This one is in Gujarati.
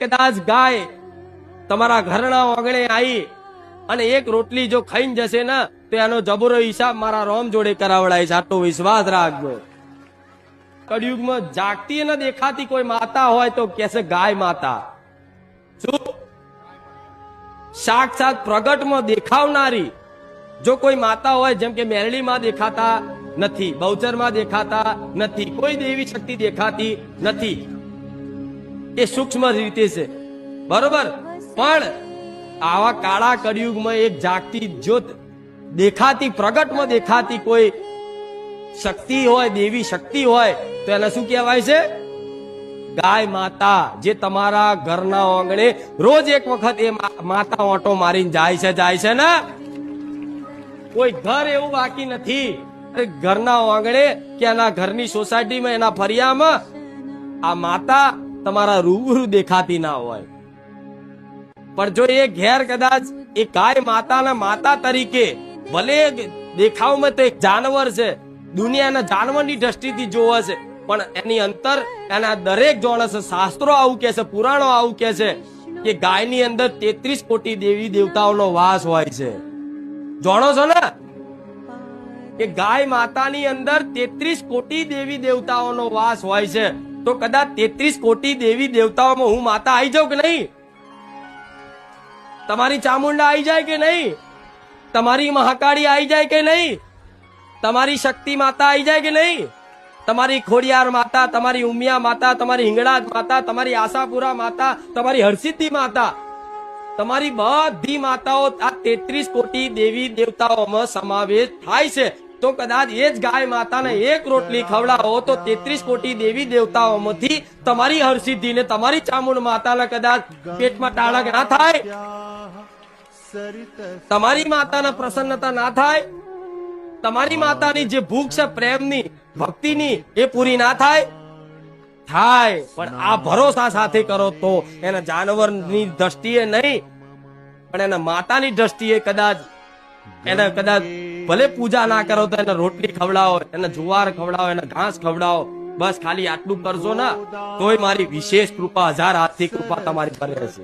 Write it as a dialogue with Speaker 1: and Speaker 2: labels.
Speaker 1: કદાચ ગાય તમારા ઘરના આંગણે આવી અને એક રોટલી જો ખાઈને જશે ને તો એનો જબરો હિસાબ મારા રોમ જોડે કરાવડાય છે, આટલો વિશ્વાસ રાખજો. કળિયુગમાં જાગતી ન દેખાતી કોઈ માતા હોય તો કેસે ગાય માતા. શું સાક્ષાત પ્રગટમાં દેખાવનારી જો કોઈ માતા હોય, જેમ કે મેરડીમાં દેખાતા નથી, બહુચરમાં દેખાતા નથી, કોઈ દેવી શક્તિ દેખાતી નથી, એ સૂક્ષ્મ રીતે છે, બરોબર. પણ આવા કાળા કળિયુગમાં એક જાગતી જ્યોત દેખાતી, પ્રગટમાં દેખાતી કોઈ શક્તિ હોય, દેવી શક્તિ હોય તો એને શું કહેવાય છે? ગાય માતા. જે તમારા ઘરના આંગણે રોજ એક વખત એ માતા ઓટો મારીને જાય છે ને. કોઈ ઘર એવું બાકી નથી ઘરના આંગણે કે એના ઘરની સોસાયટીમાં, એના ફરિયામાં આ માતા તમારા રૂબરૂ દેખાતી ના હોય. પણ જો એ ઘેર કદાચ એ ગાય માતાના માતા તરીકે, ભલે દેખાવમાં તો એક જાનવર છે, દુનિયાના જાનવરની દ્રષ્ટિથી જોવે છે, પણ એની અંતર એના દરેક જાણે છે. શાસ્ત્રો આવું કે છે, પુરાણો આવું કે છે કે ગાયની અંદર 33 કોટી દેવી દેવતાઓનો વાસ હોય છે. જાણો છો ને કે ગાય માતાની અંદર 33 કોટી દેવી દેવતાઓનો વાસ હોય છે. તો કદાચ 33 કોટી દેવી દેવતાઓમાં હું માતા આવી જાઉં કે નહીં? તમારી ચામુંડા આવી જાય કે નહીં? તમારી મહાકાળી આવી જાય કે નહીં? તમારી શક્તિ માતા આવી જાય કે નહીં? તમારી ખોડિયાર માતા, તમારી ઉમિયા માતા, તમારી હિંગળાજ માતા, તમારી આશાપુરા માતા, તમારી હરસિદ્ધિ માતા, તમારી બધી માતાઓ આ 33 કોટી દેવી દેવતાઓમાં સમાવેશ થાય છે. તો કદાચ એ જ ગાય માતાને એક રોટલી ખવડાવો તો 33 કોટી દેવી દેવતાઓમાંથી તમારી હરસિદ્ધિ ને તમારી ચામુંડ માતાને કદાચ પેટમાં ટાળક ના થાય? તમારી માતાને પ્રસન્નતા ના થાય? તમારી માતાની જે ભૂખ છે પ્રેમની, ભક્તિની, એ પૂરી ના થાય? થાય. પણ આ ભરોસા સાથે કરો તો એના જાનવરની દ્રષ્ટિએ નહીં, પણ એના માતાની દ્રષ્ટિએ કદાચ એને કદાચ ભલે પૂજા ના કરો તો એને રોટલી ખવડાવો, એને જુવાર ખવડાવો, એને ઘાસ ખવડાવો, બસ ખાલી આટલું કરજો ને તોય મારી વિશેષ કૃપા, 1000 હાથથી કૃપા તમારી પર રહેશે.